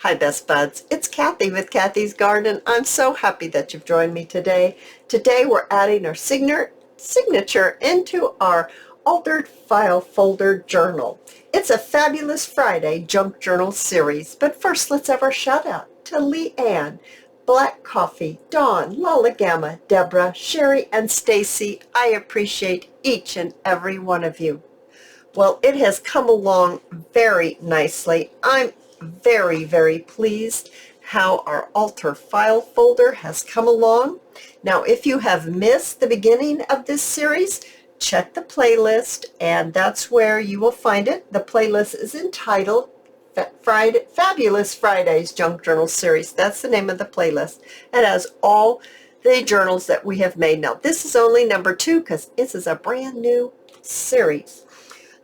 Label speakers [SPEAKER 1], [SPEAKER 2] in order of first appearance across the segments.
[SPEAKER 1] Hi Best Buds, it's Cathy with Cathy's Garden. I'm so happy that you've joined me today. Today we're adding our signature into our altered file folder journal. It's a Fabulous Friday junk journal series, but first let's have our shout out to Leanne, Black Coffee, Dawn, Lola Gamma, Deborah, Sherry, and Stacy. I appreciate each and every one of you. Well, it has come along very nicely. I'm very pleased how our altar file folder has come along. Now, if you have missed the beginning of this series, check the playlist, and that's where you will find it. The playlist is entitled Fabulous Fridays Junk Journal Series. That's the name of the playlist. It has all the journals that we have made. Now, this is only number 2 because this is a brand new series.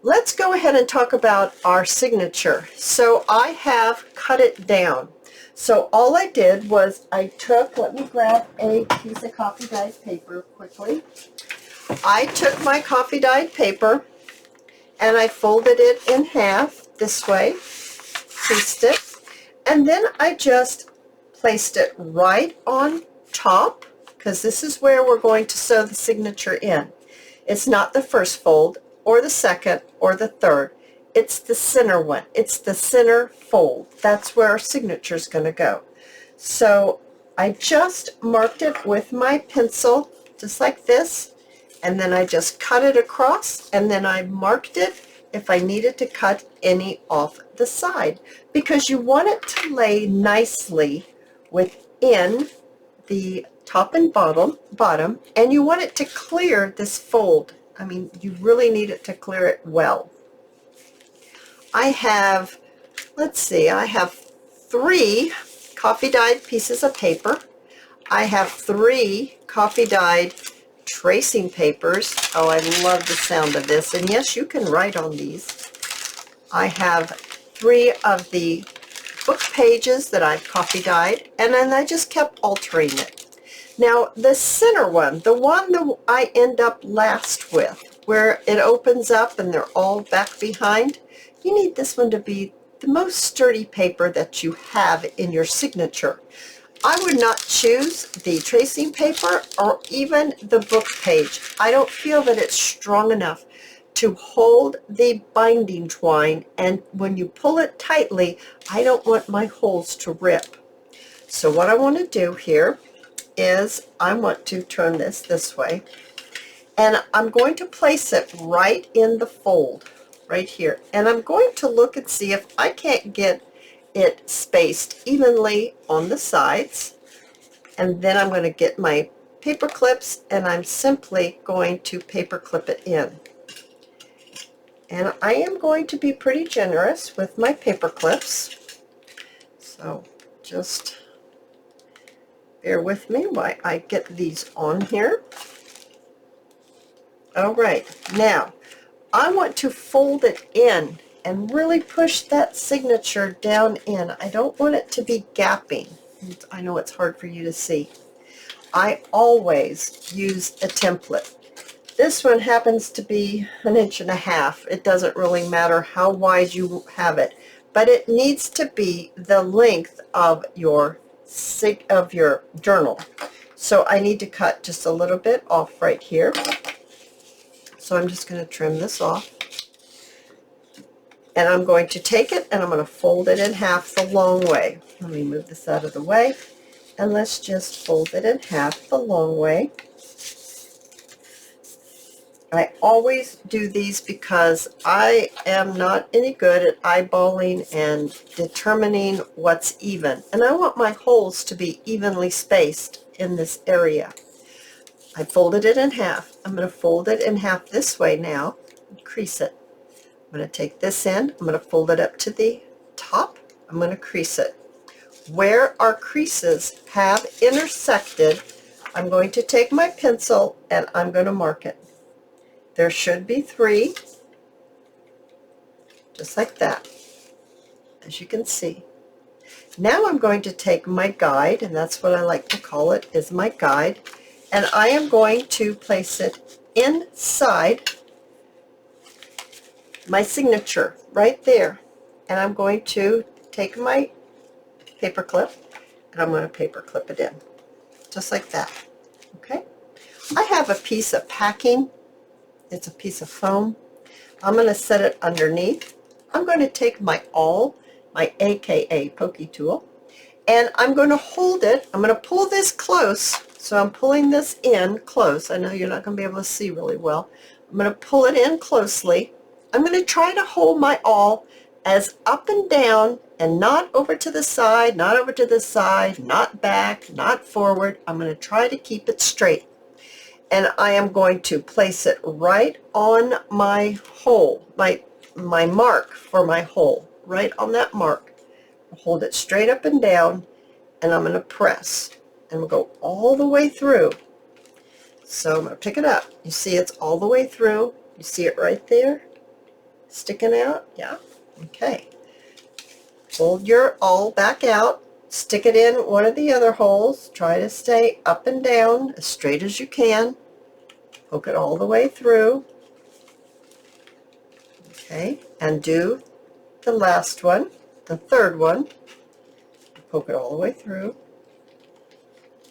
[SPEAKER 1] Let's go ahead and talk about our signature. So I have cut it down. So all I did was I took, let me grab a piece of coffee dyed paper quickly. I took my coffee dyed paper and I folded it in half this way, creased it, and then I just placed it right on top because this is where we're going to sew the signature in. It's not the first fold, or the second, or the third. It's the center one. It's the center fold. That's where our signature is going to go. So I just marked it with my pencil, just like this, and then I just cut it across, and then I marked it if I needed to cut any off the side, because you want it to lay nicely within the top and bottom, and you want it to clear this fold. I mean, you really need it to clear it well. I have, let's see, I have 3 coffee dyed pieces of paper. I have 3 coffee dyed tracing papers. Oh, I love the sound of this. And yes, you can write on these. I have 3 of the book pages that I've coffee dyed, and then I just kept altering it. Now, the center one, the one that I end up last with, where it opens up and they're all back behind, you need this one to be the most sturdy paper that you have in your signature. I would not choose the tracing paper or even the book page. I don't feel that it's strong enough to hold the binding twine, and when you pull it tightly, I don't want my holes to rip. So what I want to do here is I want to turn this way, and I'm going to place it right in the fold right here, and I'm going to look and see if I can't get it spaced evenly on the sides, and then I'm going to get my paper clips and I'm simply going to paper clip it in. And I am going to be pretty generous with my paper clips, so just bear with me while I get these on here. All right, now I want to fold it in and really push that signature down in. I don't want it to be gapping. I know it's hard for you to see. I always use a template. This one happens to be 1.5 inches. It doesn't really matter how wide you have it, but it needs to be the length of your journal. So I need to cut just a little bit off right here. So I'm just going to trim this off. And I'm going to take it and I'm going to fold it in half the long way. Let me move this out of the way. And let's just fold it in half the long way. I always do these because I am not any good at eyeballing and determining what's even. And I want my holes to be evenly spaced in this area. I folded it in half. I'm going to fold it in half this way now and crease it. I'm going to take this end. I'm going to fold it up to the top. I'm going to crease it. Where our creases have intersected, I'm going to take my pencil and I'm going to mark it. There should be 3, just like that, as you can see. Now I'm going to take my guide, and that's what I like to call it, is my guide, and I am going to place it inside my signature right there. And I'm going to take my paper clip, and I'm going to paper clip it in, just like that. Okay. I have a piece of packing. It's a piece of foam. I'm going to set it underneath. I'm going to take my awl, my AKA pokey tool, and I'm going to hold it. I'm going to pull this close. So I'm pulling this in close. I know you're not going to be able to see really well. I'm going to pull it in closely. I'm going to try to hold my awl as up and down and not over to the side, not over to the side, not back, not forward. I'm going to try to keep it straight. And I am going to place it right on my hole, my mark for my hole, right on that mark. Hold it straight up and down, and I'm going to press, and we'll go all the way through. So I'm going to pick it up. You see it's all the way through. You see it right there sticking out? Yeah? Okay. Fold your awl back out. Stick it in one of the other holes. Try to stay up and down as straight as you can. Poke it all the way through. Okay, and do the last one, the third one. Poke it all the way through.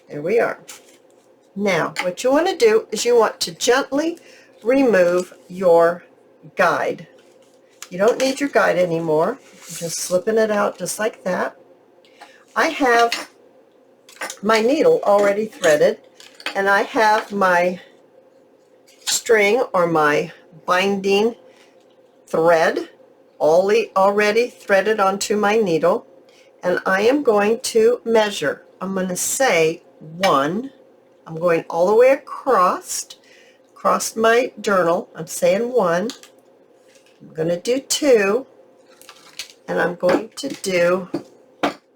[SPEAKER 1] There we are. Now, what you want to do is you want to gently remove your guide. You don't need your guide anymore. You're just slipping it out just like that. I have my needle already threaded, and I have my string or my binding thread already threaded onto my needle, and I am going to measure. I'm going to say 1. I'm going all the way across my journal. I'm saying 1. I'm going to do 2, and I'm going to do,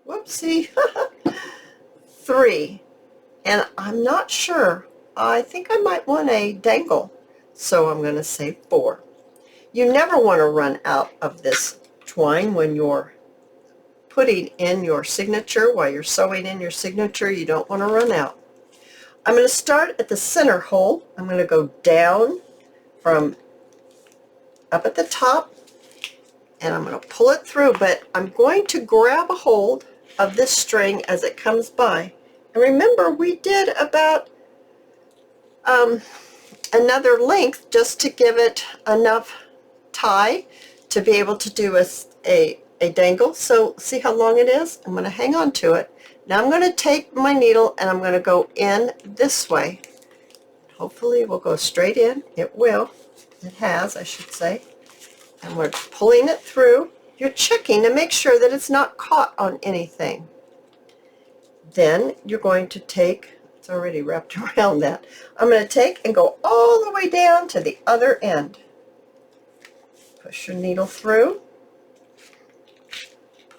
[SPEAKER 1] whoopsie, 3. And I'm not sure. I think I might want a dangle, so I'm going to say 4. You never want to run out of this twine when you're putting in your signature. While you're sewing in your signature, you don't want to run out. I'm going to start at the center hole. I'm going to go down from up at the top, and I'm going to pull it through, but I'm going to grab a hold of this string as it comes by. And remember, we did about another length just to give it enough tie to be able to do a dangle. So see how long it is? I'm going to hang on to it. Now I'm going to take my needle and I'm going to go in this way. Hopefully it will go straight in. It will. It has, I should say. And we're pulling it through. You're checking to make sure that it's not caught on anything. Then you're going to take, it's already wrapped around that, I'm going to take and go all the way down to the other end. Push your needle through,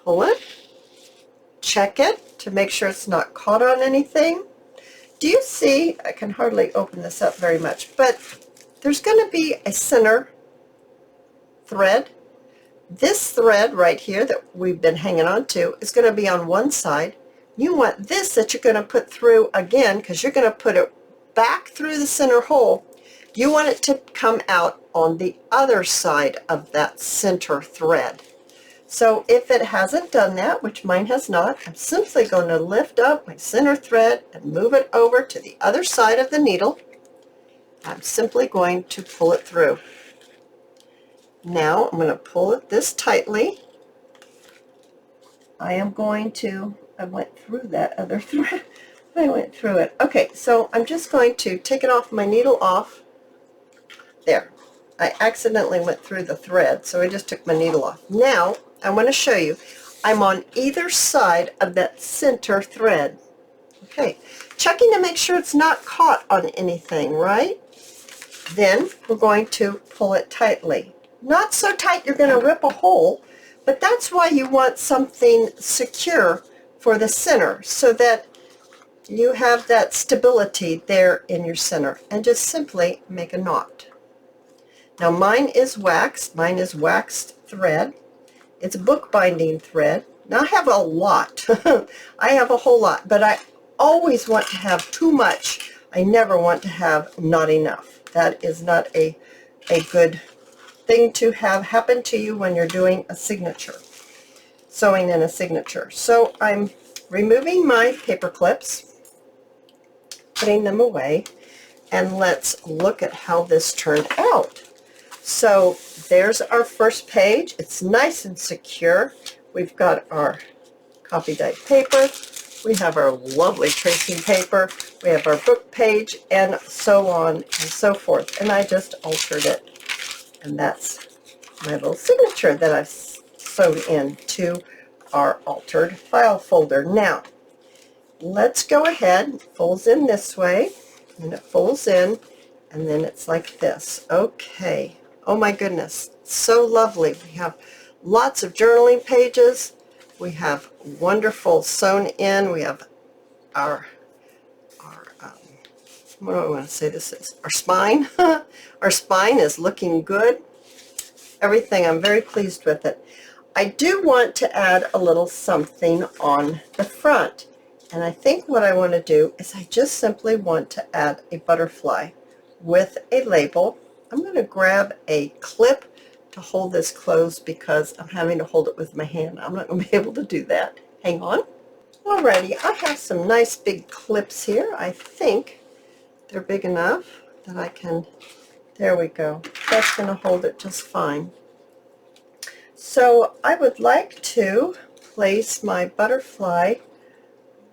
[SPEAKER 1] pull it, check it to make sure it's not caught on anything. Do you see, I can hardly open this up very much, but there's going to be a center thread. This thread right here that we've been hanging on to is going to be on one side. You want this that you're going to put through again, because you're going to put it back through the center hole. You want it to come out on the other side of that center thread. So if it hasn't done that, which mine has not, I'm simply going to lift up my center thread and move it over to the other side of the needle. I'm simply going to pull it through. Now I'm going to pull it this tightly. I went through that other thread. I went through it. Okay, so I'm just going to take it off, my needle off. There. I accidentally went through the thread, so I just took my needle off. Now, I want to show you, I'm on either side of that center thread. Okay, checking to make sure it's not caught on anything, right? Then we're going to pull it tightly. Not so tight you're going to rip a hole, but that's why you want something secure for the center, so that you have that stability there in your center, and just simply make a knot. Now mine is waxed thread. It's bookbinding thread. Now I have a lot. I have a whole lot, but I always want to have too much. I never want to have not enough. That is not a good thing to have happen to you when you're doing a signature. sewing in a signature. So I'm removing my paper clips, putting them away, and let's look at how this turned out. So there's our first page. It's nice and secure. We've got our copy dyed paper. We have our lovely tracing paper. We have our book page, and so on and so forth. And I just altered it. And that's my little signature that I've sewed into our altered file folder. Now, let's go ahead. It folds in this way, and it folds in, and then it's like this. Okay. Oh my goodness. So lovely. We have lots of journaling pages. We have wonderful sewn in. We have our what do I want to say this is? Our spine. Our spine is looking good. Everything, I'm very pleased with it. I do want to add a little something on the front. And I think what I want to do is I just simply want to add a butterfly with a label. I'm going to grab a clip to hold this closed because I'm having to hold it with my hand. I'm not going to be able to do that. Hang on. Alrighty, I have some nice big clips here. I think they're big enough that I can, there we go. That's going to hold it just fine. So I would like to place my butterfly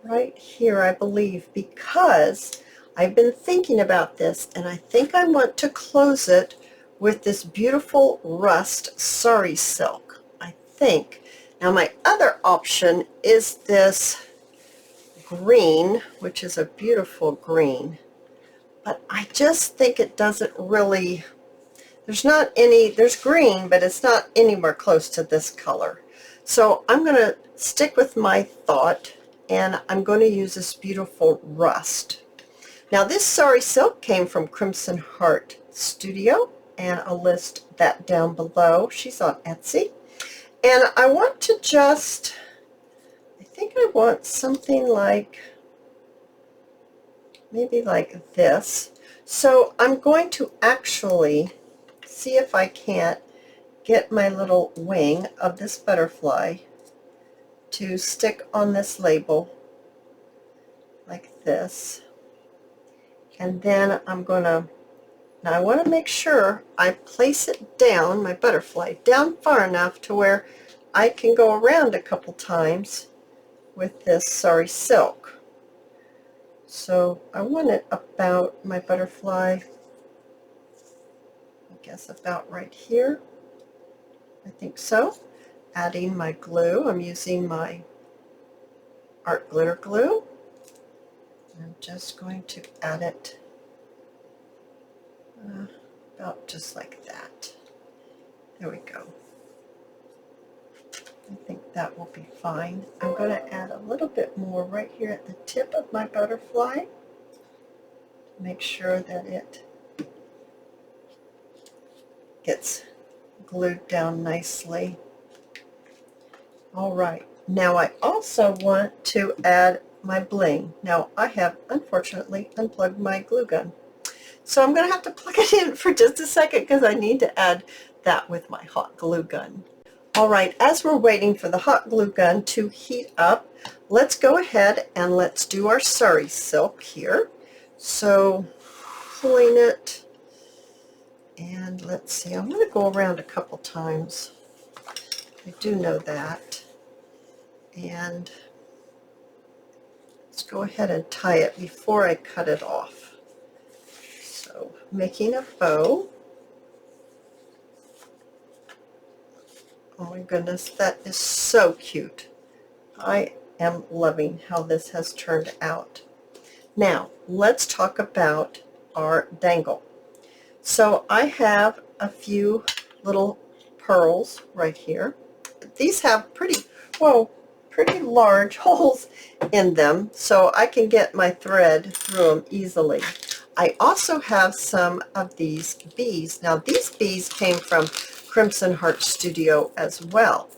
[SPEAKER 1] right here, I believe, because I've been thinking about this, and I think I want to close it with this beautiful rust Sari silk, I think. Now my other option is this green, which is a beautiful green, but I just think it doesn't really, there's green, but it's not anywhere close to this color. So I'm going to stick with my thought, and I'm going to use this beautiful rust. Now this Sari silk came from Crimson Heart Studio, and I'll list that down below. She's on Etsy. And I want to just, I think I want something like, maybe like this. So I'm going to actually see if I can't get my little wing of this butterfly to stick on this label like this. And then I'm going to, now I want to make sure I place it down, my butterfly, down far enough to where I can go around a couple times with this Sari silk. So I want it about my butterfly, I guess about right here. I think so. Adding my glue. I'm using my art glitter glue. I'm just going to add it about just like that. There we go. I think that will be fine. I'm going to add a little bit more right here at the tip of my butterfly to make sure that it gets glued down nicely. All right. Now I also want to add my bling. Now I have unfortunately unplugged my glue gun. So I'm going to have to plug it in for just a second because I need to add that with my hot glue gun. All right, as we're waiting for the hot glue gun to heat up, let's go ahead and let's do our Sari silk here. So pulling it, and let's see, I'm going to go around a couple times. I do know that. And let's go ahead and tie it before I cut it off. So making a bow. Oh my goodness, that is so cute. I am loving how this has turned out. Now, let's talk about our dangle. So I have a few little pearls right here. These have pretty large holes in them, so I can get my thread through them easily. I also have some of these bees. Now, these bees came from Crimson Heart Studio as well,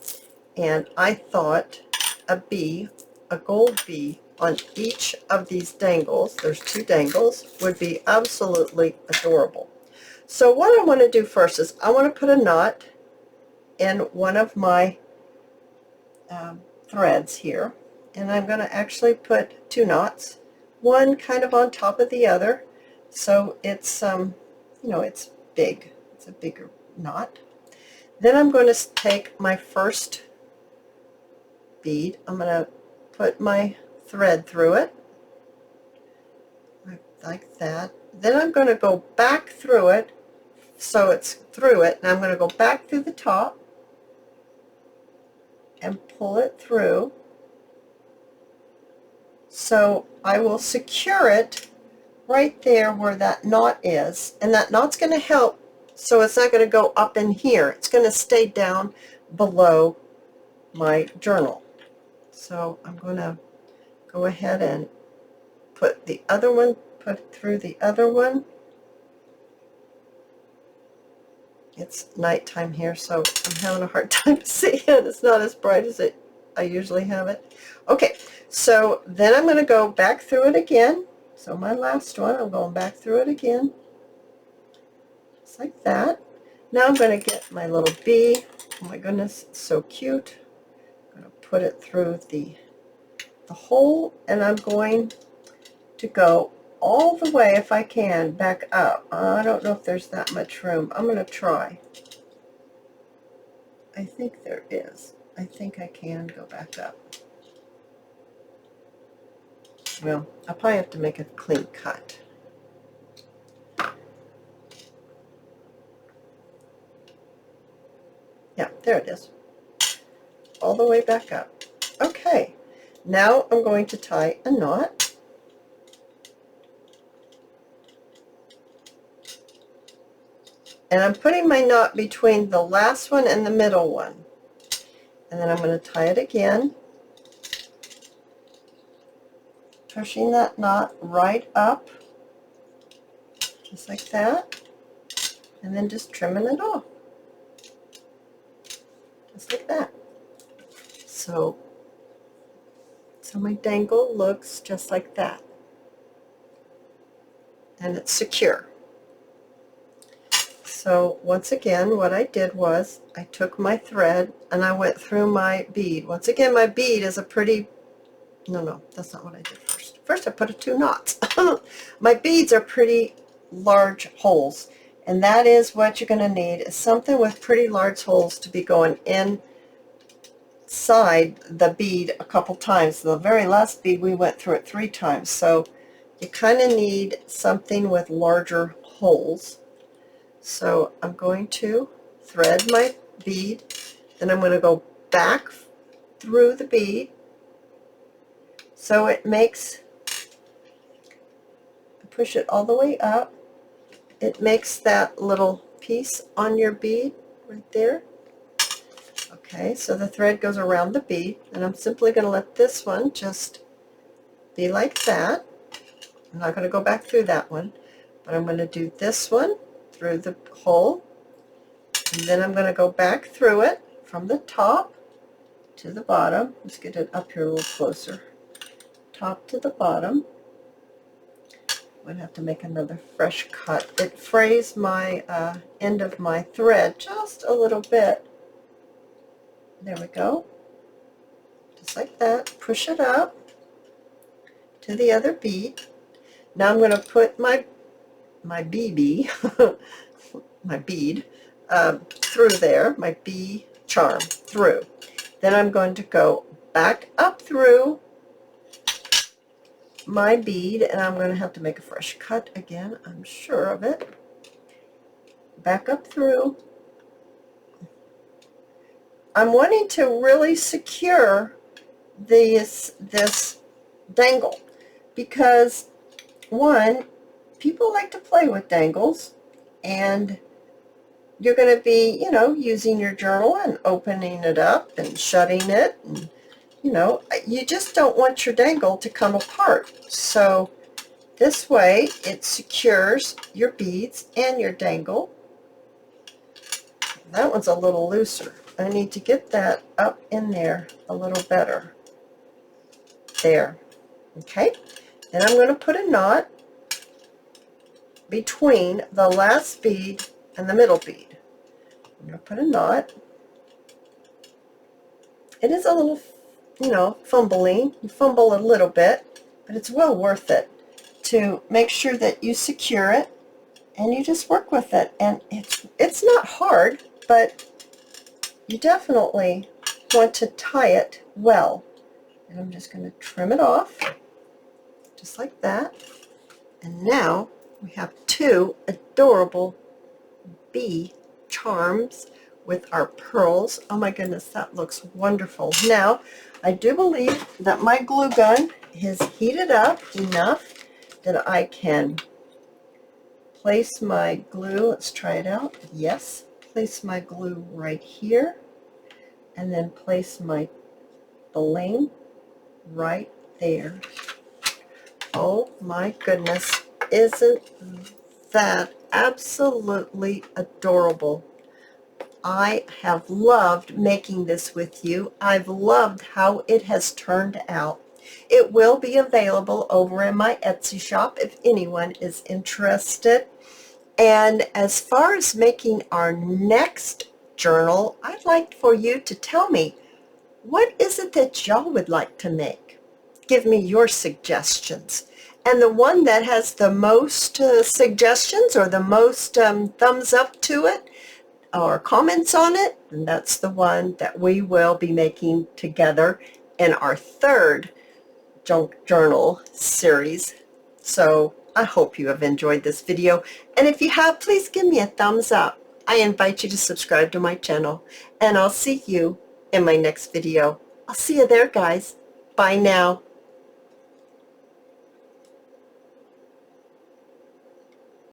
[SPEAKER 1] and I thought a bee, a gold bee on each of these dangles, there's 2 dangles, would be absolutely adorable. So what I want to do first is I want to put a knot in one of my threads here, and I'm going to actually put 2 knots, one kind of on top of the other, so it's you know, it's big. It's a bigger knot. Then I'm going to take my first bead. I'm going to put my thread through it like that. Then I'm going to go back through it, so it's through it, and I'm going to go back through the top and pull it through. So I will secure it right there where that knot is, and that knot's going to help, so it's not going to go up in here. It's going to stay down below my journal. So I'm going to go ahead and put the other one, put it through the other one. It's nighttime here, so I'm having a hard time seeing it. It's not as bright as I usually have it. Okay, so then I'm going to go back through it again. So my last one, I'm going back through it again, just like that. Now I'm going to get my little bee. Oh my goodness, it's so cute. I'm going to put it through the hole, and I'm going to go all the way, if I can, back up. I don't know if there's that much room. I'm going to try. I think there is. I think I can go back up. Well, I'll probably have to make a clean cut. Yeah, there it is. All the way back up. Okay, now I'm going to tie a knot. And I'm putting my knot between the last one and the middle one. And then I'm going to tie it again, pushing that knot right up, just like that, and then just trimming it off, just like that. So my dangle looks just like that, and it's secure. So once again, what I did was I took my thread and I went through my bead. Once again, my bead is a pretty, no, that's not what I did first. First I put 2 knots. My beads are pretty large holes, and that is what you're going to need, is something with pretty large holes to be going inside the bead a couple times. The very last bead we went through it 3 times, so you kind of need something with larger holes. So I'm going to thread my bead, then I'm going to go back through the bead, so it makes, push it all the way up, it makes that little piece on your bead right there. Okay, so the thread goes around the bead, and I'm simply going to let this one just be like that. I'm not going to go back through that one, but I'm going to do this one through the hole, and then I'm going to go back through it from the top to the bottom. Let's get it up here a little closer. Top to the bottom. I'm going to have to make another fresh cut. It frays my end of my thread just a little bit. There we go. Just like that. Push it up to the other bead. Now I'm going to put my BB, my bead, through there, my bee charm through. Then I'm going to go back up through my bead, and I'm going to have to make a fresh cut again, I'm sure of it. Back up through. I'm wanting to really secure this dangle, because one, people like to play with dangles, and you're going to be, you know, using your journal and opening it up and shutting it, and you know, you just don't want your dangle to come apart. So this way it secures your beads and your dangle. That one's a little looser. I need to get that up in there a little better. There. Okay. Then I'm going to put a knot between the last bead and the middle bead. I'm going to put a knot. It is a little, you know, fumbling. You fumble a little bit, but it's well worth it to make sure that you secure it, and you just work with it. And it's not hard, but you definitely want to tie it well. And I'm just going to trim it off, just like that. And now we have two adorable bee charms with our pearls. Oh my goodness, that looks wonderful. Now, I do believe that my glue gun is heated up enough that I can place my glue. Let's try it out. Yes, place my glue right here, and then place my bling right there. Oh my goodness, isn't that absolutely adorable? I have loved making this with you. I've loved how it has turned out. It will be available over in my Etsy shop if anyone is interested. And as far as making our next journal, I'd like for you to tell me, what is it that y'all would like to make? Give me your suggestions. And the one that has the most suggestions, or the most thumbs up to it, or comments on it, and that's the one that we will be making together in our third junk journal series. So I hope you have enjoyed this video, and if you have, please give me a thumbs up. I invite you to subscribe to my channel, and I'll see you in my next video. I'll see you there, guys. Bye now.